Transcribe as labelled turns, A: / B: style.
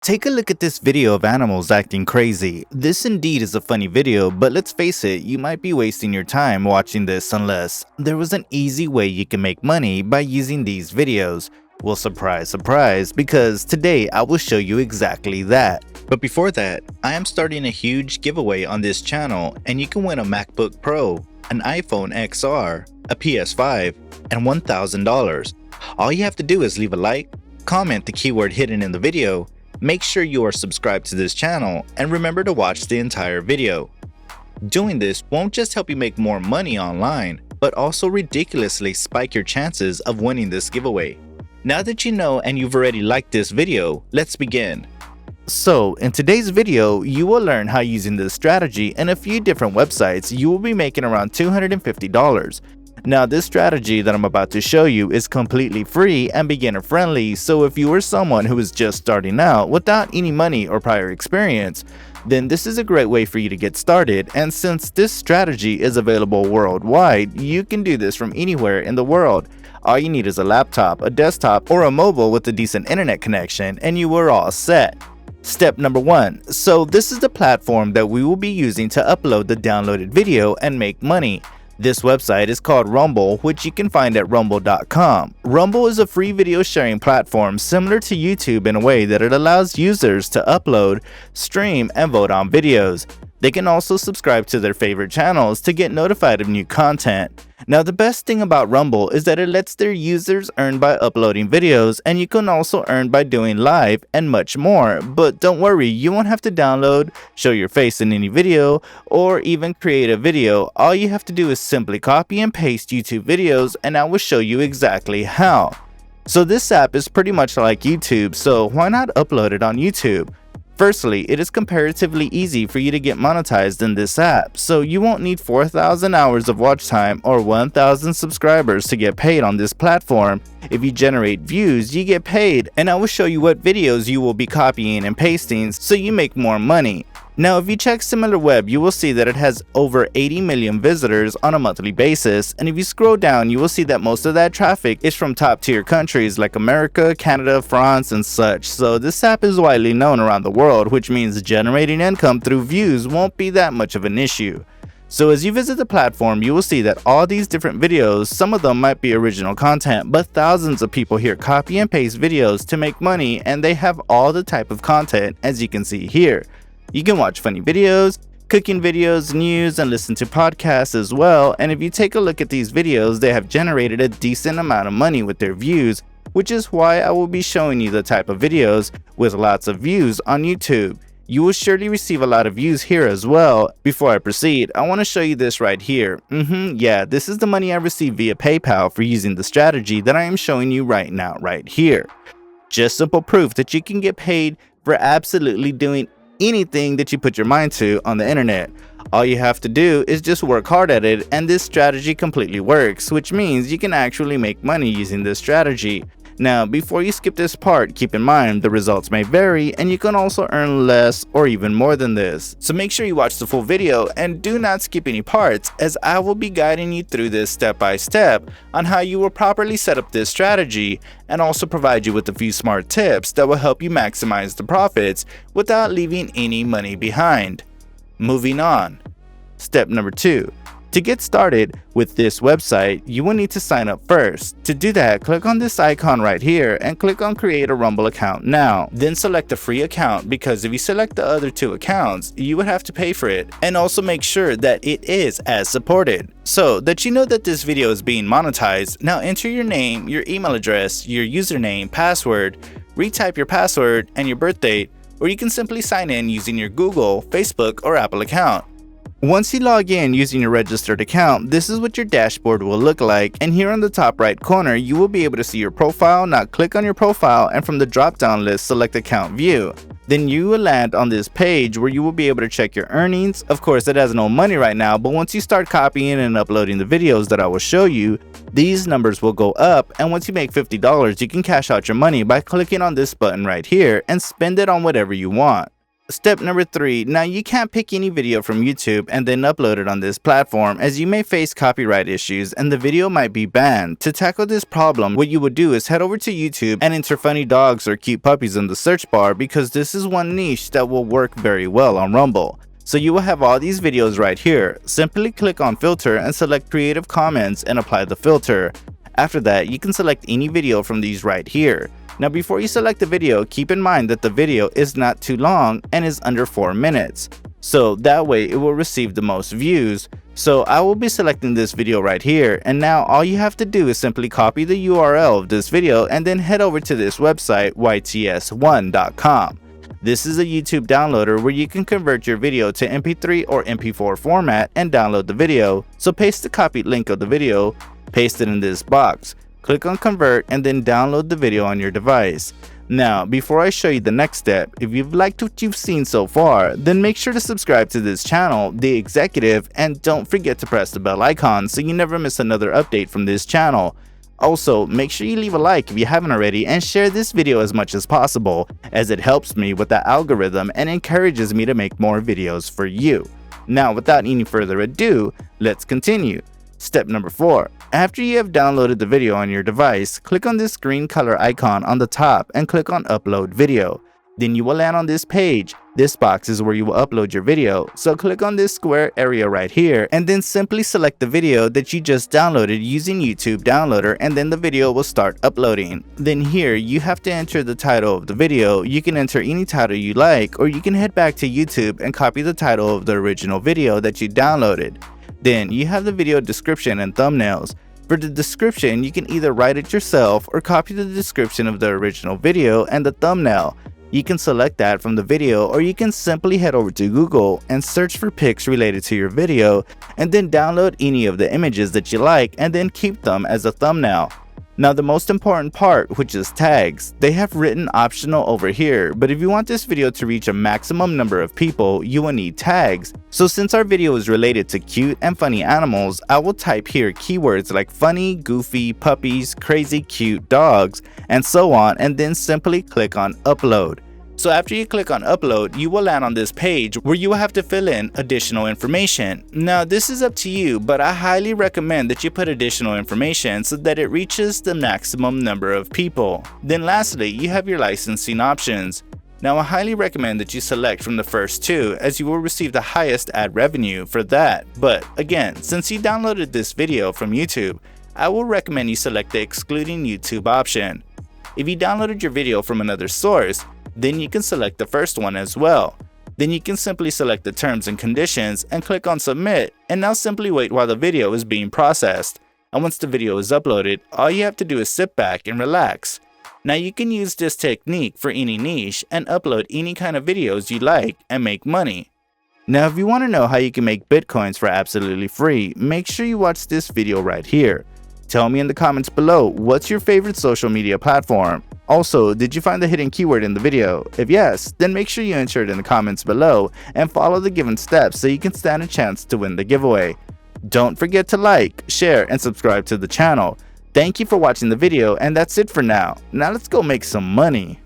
A: Take a look at this video of animals acting crazy. This indeed is a funny video, but let's face it, you might be wasting your time watching this unless there was an easy way you can make money by using these videos. Well, surprise, surprise, because today I will show you exactly that. But before that, I am starting a huge giveaway on this channel, and you can win a MacBook Pro, an iPhone XR, a PS5, and $1,000. All you have to do is leave a like, comment the keyword hidden in the video, make sure you are subscribed to this channel, and remember to watch the entire video. Doing this won't just help you make more money online, but also ridiculously spike your chances of winning this giveaway. Now that you know and you've already liked this video, let's begin. So, in today's video, you will learn how using this strategy and a few different websites, you will be making around $250. Now, this strategy that I'm about to show you is completely free and beginner friendly, so if you are someone who is just starting out without any money or prior experience, then this is a great way for you to get started. And since this strategy is available worldwide, you can do this from anywhere in the world. All you need is a laptop, a desktop, or a mobile with a decent internet connection, and you are all set. Step number 1. So this is the platform that we will be using to upload the downloaded video and make money. This website is called Rumble, which you can find at rumble.com. Rumble is a free video sharing platform similar to YouTube in a way that it allows users to upload, stream, and vote on videos. They can also subscribe to their favorite channels to get notified of new content. Now, the best thing about Rumble is that it lets their users earn by uploading videos, and you can also earn by doing live and much more. But don't worry, you won't have to download, show your face in any video, or even create a video. All you have to do is simply copy and paste YouTube videos, and I will show you exactly how. So this app is pretty much like YouTube, so why not upload it on YouTube? Firstly, it is comparatively easy for you to get monetized in this app, so you won't need 4,000 hours of watch time or 1,000 subscribers to get paid on this platform. If you generate views, you get paid, and I will show you what videos you will be copying and pasting so you make more money. Now, if you check SimilarWeb, you will see that it has over 80 million visitors on a monthly basis, and if you scroll down, you will see that most of that traffic is from top-tier countries like America, Canada, France, and such. So this app is widely known around the world, which means generating income through views won't be that much of an issue. So as you visit the platform, you will see that all these different videos, some of them might be original content, but thousands of people here copy and paste videos to make money, and they have all the type of content as you can see here. You can watch funny videos, cooking videos, news, and listen to podcasts as well. And if you take a look at these videos, they have generated a decent amount of money with their views, which is why I will be showing you the type of videos with lots of views on YouTube. You will surely receive a lot of views here as well. Before I proceed, I want to show you this right here. Yeah, this is the money I received via PayPal for using the strategy that I am showing you right now, right here. Just simple proof that you can get paid for absolutely doing anything that you put your mind to on the internet. All you have to do is just work hard at it, and this strategy completely works, which means you can actually make money using this strategy. Now, before you skip this part, keep in mind the results may vary, and you can also earn less or even more than this. So make sure you watch the full video and do not skip any parts, as I will be guiding you through this step by step on how you will properly set up this strategy, and also provide you with a few smart tips that will help you maximize the profits without leaving any money behind. Moving on. Step number 2. To get started with this website, you will need to sign up first. To do that, click on this icon right here and click on Create a Rumble account now. Then select a free account, because if you select the other 2 accounts, you would have to pay for it. And also make sure that it is as supported. So that you know that this video is being monetized, now enter your name, your email address, your username, password, retype your password, and your birth date, or you can simply sign in using your Google, Facebook, or Apple account. Once you log in using your registered account, this is what your dashboard will look like, and here on the top right corner you will be able to see your profile. Now click on your profile, and from the drop down list select account view. Then you will land on this page where you will be able to check your earnings. Of course, it has no money right now, but once you start copying and uploading the videos that I will show you, these numbers will go up, and once you make $50, you can cash out your money by clicking on this button right here and spend it on whatever you want. Step number 3. Now you can't pick any video from YouTube and then upload it on this platform, as you may face copyright issues and the video might be banned. To tackle this problem, what you would do is head over to YouTube and enter funny dogs or cute puppies in the search bar, because this is one niche that will work very well on Rumble. So you will have all these videos right here. Simply click on filter and select creative comments and apply the filter. After that, you can select any video from these right here. Now before you select the video, keep in mind that the video is not too long and is under 4 minutes. So that way it will receive the most views. So I will be selecting this video right here, and now all you have to do is simply copy the URL of this video and then head over to this website, yts1.com. This is a YouTube downloader where you can convert your video to MP3 or MP4 format and download the video. So paste the copied link of the video, paste it in this box. Click on convert and then download the video on your device. Now, before I show you the next step, if you've liked what you've seen so far, then make sure to subscribe to this channel, The Executive, and don't forget to press the bell icon so you never miss another update from this channel. Also, make sure you leave a like if you haven't already and share this video as much as possible, as it helps me with the algorithm and encourages me to make more videos for you. Now, without any further ado, let's continue. Step number 4. After you have downloaded the video on your device, click on this green color icon on the top and click on Upload Video. Then you will land on this page. This box is where you will upload your video, so click on this square area right here and then simply select the video that you just downloaded using YouTube Downloader, and then the video will start uploading. Then here you have to enter the title of the video. You can enter any title you like, or you can head back to YouTube and copy the title of the original video that you downloaded. Then you have the video description and thumbnails. For the description, you can either write it yourself or copy the description of the original video and the thumbnail. You can select that from the video, or you can simply head over to Google and search for pics related to your video and then download any of the images that you like and then keep them as a thumbnail. Now the most important part, which is tags, they have written optional over here, but if you want this video to reach a maximum number of people, you will need tags. So since our video is related to cute and funny animals, I will type here keywords like funny, goofy, puppies, crazy, cute, dogs, and so on, and then simply click on upload. So after you click on upload, you will land on this page where you will have to fill in additional information. Now this is up to you, but I highly recommend that you put additional information so that it reaches the maximum number of people. Then lastly, you have your licensing options. Now I highly recommend that you select from the first 2, as you will receive the highest ad revenue for that. But again, since you downloaded this video from YouTube, I will recommend you select the excluding YouTube option. If you downloaded your video from another source, then you can select the first one as well. Then you can simply select the terms and conditions and click on submit, and now simply wait while the video is being processed. And once the video is uploaded, all you have to do is sit back and relax. Now you can use this technique for any niche and upload any kind of videos you like and make money. Now if you want to know how you can make bitcoins for absolutely free, make sure you watch this video right here. Tell me in the comments below, what's your favorite social media platform? Also, did you find the hidden keyword in the video? If yes, then make sure you enter it in the comments below and follow the given steps so you can stand a chance to win the giveaway. Don't forget to like, share, and subscribe to the channel. Thank you for watching the video, and that's it for now. Now let's go make some money.